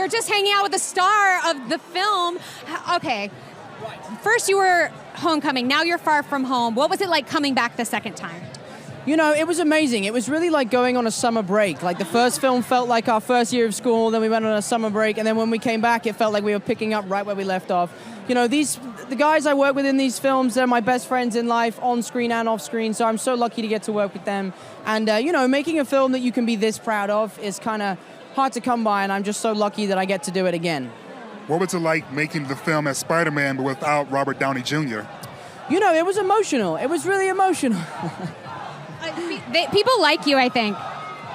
We're just hanging out with the star of the film. Okay. First you were Homecoming, now you're Far From Home. What was it like coming back the second time? You know, it was amazing. It was really like going on a summer break. Like the first film felt like our first year of school, then we went on a summer break, and then when we came back, it felt like we were picking up right where we left off. You know, the guys I work with in these films, they're my best friends in life, on screen and off screen, so I'm so lucky to get to work with them. And, you know, making a film that you can be this proud of is kind of hard to come by, and I'm just so lucky that I get to do it again. What was it like making the film as Spider-Man, but without Robert Downey Jr.? You know, it was emotional. It was really emotional. People like you, I think.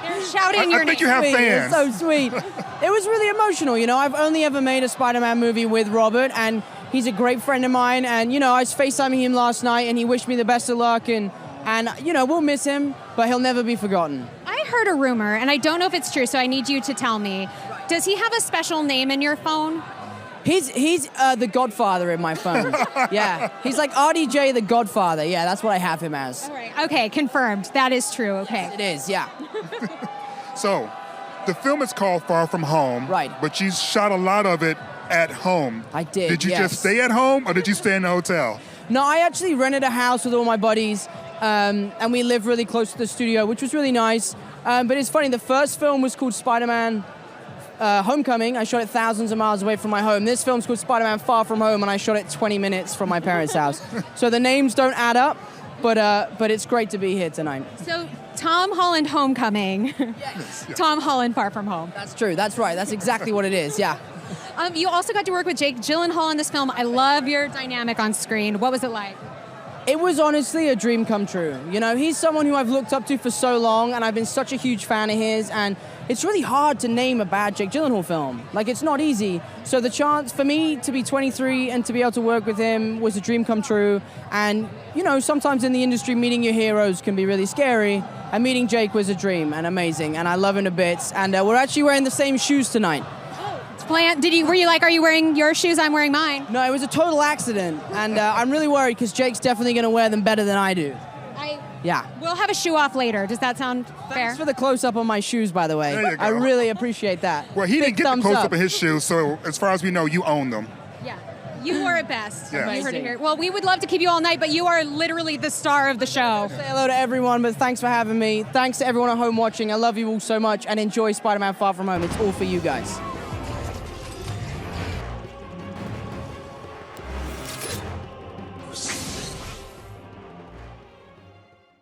They're shouting your name. I think you have fans. It's so sweet. It was really emotional, you know. I've only ever made a Spider-Man movie with Robert, and he's a great friend of mine. And, you know, I was FaceTiming him last night, and he wished me the best of luck. And you know, we'll miss him, but he'll never be forgotten. I heard a rumor, and I don't know if it's true, so I need you to tell me. Does he have a special name in your phone? He's the Godfather in my phone. Yeah, he's like RDJ the Godfather. Yeah, that's what I have him as. All right. Okay, confirmed. That is true. Okay. Yes, it is, yeah. So, the film is called Far From Home. Right. But you shot a lot of it at home. I did, Did you yes. just stay at home, or did you stay in the hotel? No, I actually rented a house with all my buddies, and we live really close to the studio, which was really nice. But it's funny, the first film was called Spider-Man Homecoming. I shot it thousands of miles away from my home. This film's called Spider-Man Far From Home, and I shot it 20 minutes from my parents' house. So the names don't add up, but it's great to be here tonight. So Tom Holland Homecoming. Yes. Tom Holland Far From Home. That's true. That's right. That's exactly what it is. Yeah. You also got to work with Jake Gyllenhaal in this film. I love your dynamic on screen. What was it like? It was honestly a dream come true. You know, he's someone who I've looked up to for so long, and I've been such a huge fan of his, and it's really hard to name a bad Jake Gyllenhaal film. Like, it's not easy. So the chance for me to be 23 and to be able to work with him was a dream come true. And, you know, sometimes in the industry, meeting your heroes can be really scary, and meeting Jake was a dream and amazing, and I love him to bits. And we're actually wearing the same shoes tonight. Were you like, are you wearing your shoes? I'm wearing mine. No, it was a total accident, and I'm really worried because Jake's definitely going to wear them better than I do. Yeah. We'll have a shoe off later. Does that sound fair? Thanks for the close-up on my shoes, by the way. There you go. I really appreciate that. Well, he Big didn't get the close-up up of his shoes, so as far as we know, you own them. Yeah. You were at best. Yeah. You heard it here. Well, we would love to keep you all night, but you are literally the star of the show. Say hello to everyone, but thanks for having me. Thanks to everyone at home watching. I love you all so much, and enjoy Spider-Man Far From Home. It's all for you guys.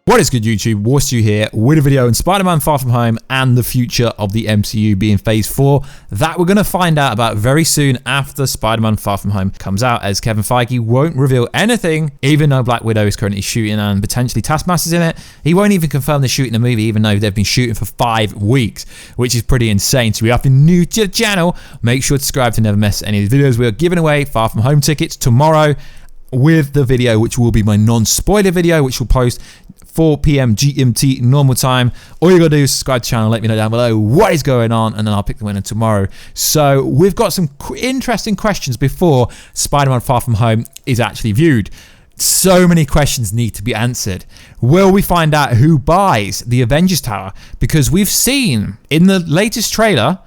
What is good, YouTube? Warstu here with a video on Spider-Man Far From Home and the future of the MCU being Phase 4 that we're going to find out about very soon after Spider-Man Far From Home comes out, as Kevin Feige won't reveal anything, even though Black Widow is currently shooting and potentially Taskmaster's in it. He won't even confirm they're shooting the movie, even though they've been shooting for 5 weeks, which is pretty insane. So if you are new to the channel, make sure to subscribe to never miss any of the videos. We are giving away Far From Home tickets tomorrow with the video, which will be my non-spoiler video, which will post 4 p.m. GMT normal time. All you gotta do is subscribe to the channel, let me know down below what is going on, and then I'll pick the winner tomorrow. So we've got some interesting questions before Spider-Man Far From Home is actually viewed. So many questions need to be answered. Will we find out who buys the Avengers Tower? Because we've seen in the latest trailer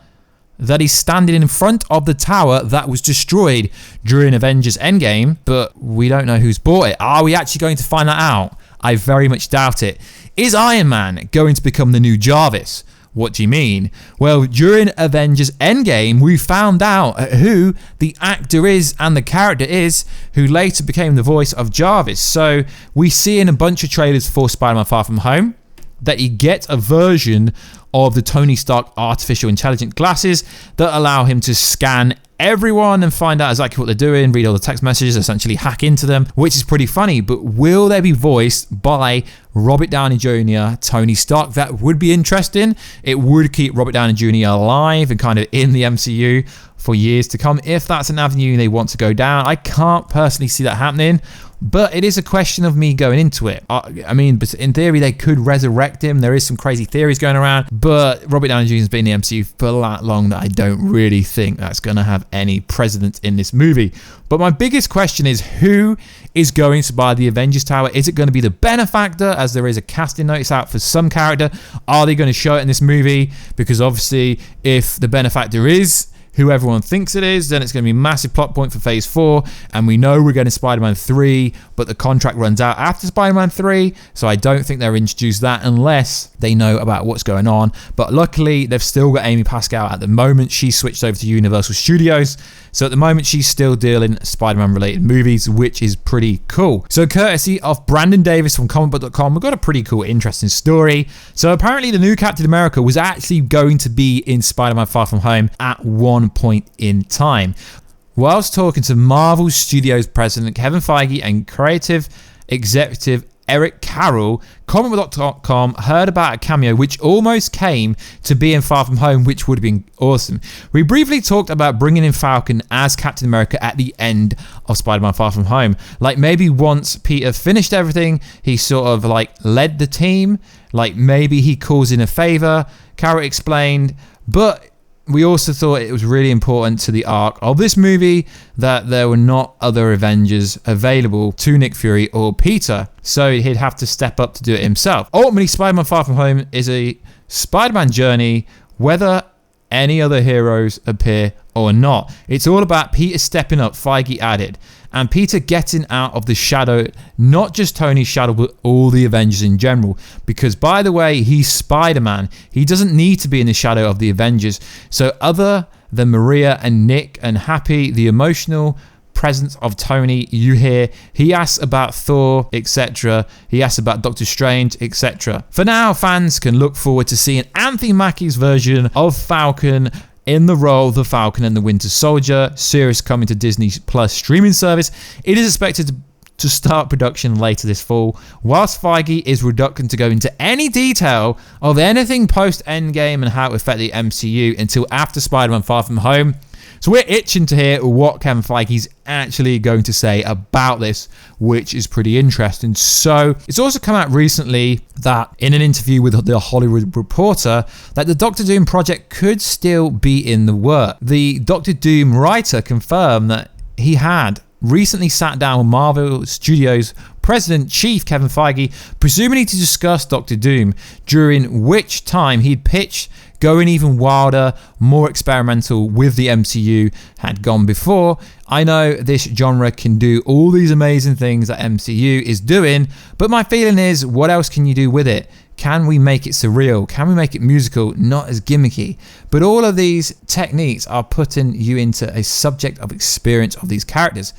that he's standing in front of the tower that was destroyed during Avengers EndGame, but we don't know who's bought it. Are we actually going to find that out? I very much doubt it. Is Iron Man going to become the new Jarvis? What do you mean? Well, during Avengers EndGame, we found out who the actor is and the character is who later became the voice of Jarvis. So we see in a bunch of trailers for Spider-Man Far From Home that you get a version of the Tony Stark artificial intelligence glasses that allow him to scan everyone and find out exactly what they're doing, read all the text messages, essentially hack into them, which is pretty funny. But will they be voiced by Robert Downey Jr., Tony Stark? That would be interesting. It would keep Robert Downey Jr. alive and kind of in the MCU for years to come, if that's an avenue they want to go down. I can't personally see that happening, but it is a question of me going into it. I mean, but in theory, they could resurrect him. There is some crazy theories going around, but Robert Downey Jr. has been in the MCU for that long that I don't really think that's going to have any precedence in this movie. But my biggest question is, who is going to buy the Avengers Tower? Is it going to be the Benefactor, as there is a casting notice out for some character? Are they going to show it in this movie? Because obviously, if the Benefactor is who everyone thinks it is, then it's going to be a massive plot point for phase 4, and we know we're getting Spider-Man 3, but the contract runs out after Spider-Man 3, so I don't think they'll introduce that unless they know about what's going on. But luckily, they've still got Amy Pascal at the moment. She switched over to Universal Studios, so at the moment she's still dealing Spider-Man related movies, which is pretty cool. So courtesy of Brandon Davis from comicbook.com, we've got a pretty cool, interesting story. So apparently the new Captain America was actually going to be in Spider-Man Far From Home at one point in time. Whilst talking to Marvel Studios president Kevin Feige and creative executive Eric Carroll, comicbook.com heard about a cameo which almost came to be in Far From Home, which would have been awesome. We briefly talked about bringing in Falcon as Captain America at the end of Spider-Man Far From Home. Like maybe once Peter finished everything, he sort of like led the team, like maybe he calls in a favor, Carroll explained, but we also thought it was really important to the arc of this movie that there were not other Avengers available to Nick Fury or Peter, so he'd have to step up to do it himself. Ultimately, Spider-Man Far From Home is a Spider-Man journey, whether any other heroes appear or not. It's all about Peter stepping up, Feige added, and Peter getting out of the shadow, not just Tony's shadow, but all the Avengers in general. Because, by the way, he's Spider-Man. He doesn't need to be in the shadow of the Avengers. So other than Maria and Nick and Happy, the emotional presence of Tony, you hear he asks about Thor, etc. He asks about Doctor Strange, etc. For now, fans can look forward to seeing Anthony Mackie's version of Falcon in the role of the Falcon and the Winter Soldier series coming to Disney Plus streaming service. It is expected to start production later this fall, whilst Feige is reluctant to go into any detail of anything post-EndGame and how it will affect the MCU until after Spider-Man Far From Home. So we're itching to hear what Kevin Feige's actually going to say about this, which is pretty interesting. So it's also come out recently that in an interview with The Hollywood Reporter that the Doctor Doom project could still be in the work. The Doctor Doom writer confirmed that he had recently sat down with Marvel Studios President Chief Kevin Feige, presumably to discuss Doctor Doom, during which time he'd pitched going even wilder, more experimental with the MCU had gone before. I know this genre can do all these amazing things that MCU is doing, but my feeling is, what else can you do with it? Can we make it surreal? Can we make it musical, not as gimmicky? But all of these techniques are putting you into a subject of experience of these characters.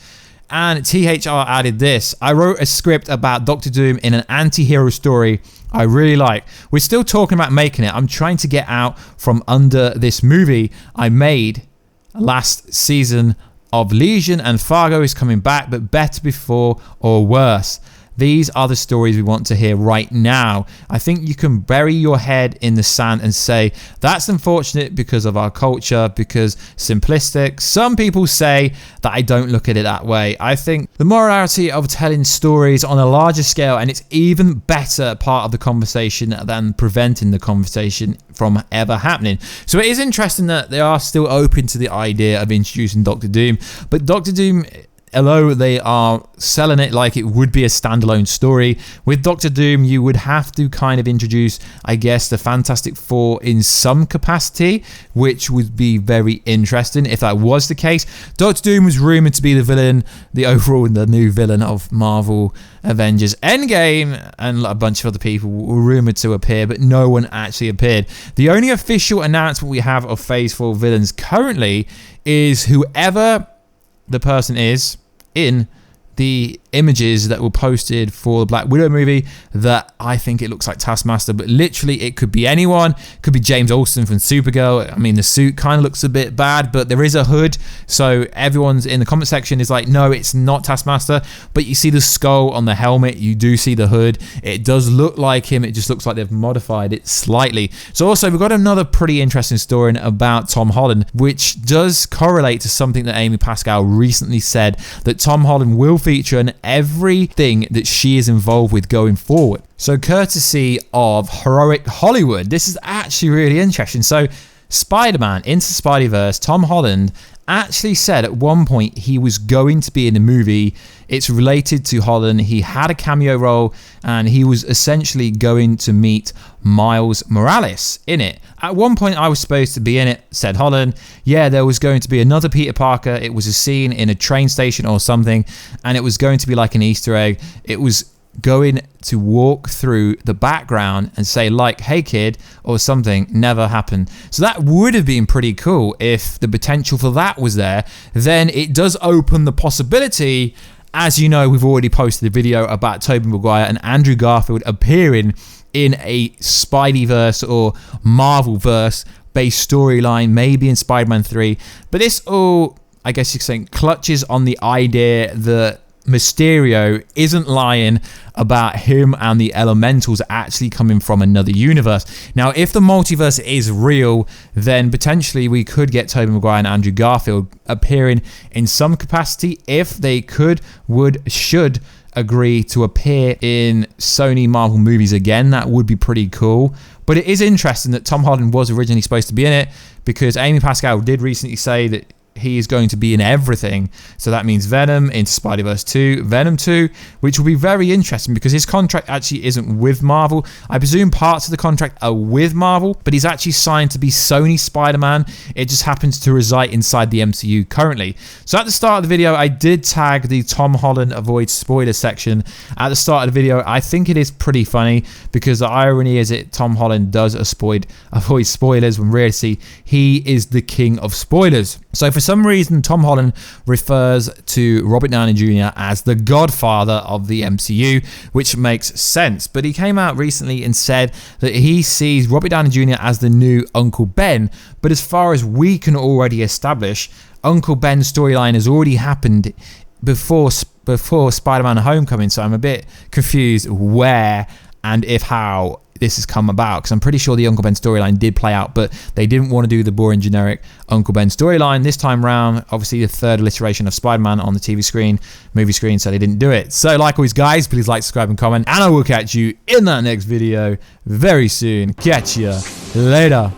And THR added this: I wrote a script about Doctor Doom in an anti-hero story I really like. We're still talking about making it. I'm trying to get out from under this movie I made last season of Legion, and Fargo is coming back, but better before or worse. These are the stories we want to hear right now. I think you can bury your head in the sand and say, that's unfortunate because of our culture, because simplistic. Some people say that I don't look at it that way. I think the morality of telling stories on a larger scale, and it's even better part of the conversation than preventing the conversation from ever happening. So it is interesting that they are still open to the idea of introducing Doctor Doom, but Doctor Doom, although they are selling it like it would be a standalone story, with Doctor Doom you would have to kind of introduce, I guess, the Fantastic Four in some capacity, which would be very interesting if that was the case. Doctor Doom was rumoured to be the villain, the new villain of Marvel Avengers EndGame, and a bunch of other people were rumoured to appear, but no one actually appeared. The only official announcement we have of Phase 4 villains currently is whoever the person is in the images that were posted for the Black Widow movie, that I think it looks like Taskmaster, but literally it could be anyone. It could be James Olsen from Supergirl. I mean, the suit kind of looks a bit bad, but there is a hood, so everyone's in the comment section is like, no, it's not Taskmaster, but you see the skull on the helmet, you do see the hood, it does look like him, it just looks like they've modified it slightly. So also we've got another pretty interesting story about Tom Holland, which does correlate to something that Amy Pascal recently said, that Tom Holland will feature in everything that she is involved with going forward. So courtesy of Heroic Hollywood, this is actually really interesting. So Spider-Man Into Spidey-verse, Tom Holland actually said at one point he was going to be in the movie. It's related to Holland. He had a cameo role and he was essentially going to meet Miles Morales in it. At one point I was supposed to be in it, said Holland. Yeah, there was going to be another Peter Parker. It was a scene in a train station or something, and it was going to be like an Easter egg. It was going to walk through the background and say like, hey kid, or something. Never happened. So that would have been pretty cool if the potential for that was there. Then it does open the possibility, as you know, we've already posted a video about Tobey Maguire and Andrew Garfield appearing in a Spidey-verse or Marvel-verse based storyline, maybe in Spider-Man 3. But this all, I guess you're saying, clutches on the idea that Mysterio isn't lying about him and the elementals actually coming from another universe. Now, if the multiverse is real, then potentially we could get Tobey Maguire and Andrew Garfield appearing in some capacity if they should agree to appear in Sony Marvel movies again. That would be pretty cool. But it is interesting that Tom Holland was originally supposed to be in it, because Amy Pascal did recently say that he is going to be in everything. So that means Venom, into Spidey-verse 2, Venom 2, which will be very interesting because his contract actually isn't with Marvel. I presume parts of the contract are with Marvel, but he's actually signed to be Sony Spider-Man. It just happens to reside inside the MCU currently. So at the start of the video, I did tag the Tom Holland avoid spoiler section at the start of the video. I think it is pretty funny because the irony is that Tom Holland does avoid spoilers when really he is the king of spoilers. So for some reason, Tom Holland refers to Robert Downey Jr. as the godfather of the MCU, which makes sense. But he came out recently and said that he sees Robert Downey Jr. as the new Uncle Ben. But as far as we can already establish, Uncle Ben's storyline has already happened before Spider-Man Homecoming. So I'm a bit confused where and if how this has come about, because I'm pretty sure the Uncle Ben storyline did play out, but they didn't want to do the boring generic Uncle Ben storyline this time round. Obviously the third iteration of Spider-Man on the TV screen, movie screen, so they didn't do it. So like always guys, please like, subscribe and comment, and I will catch you in that next video very soon. Catch ya later.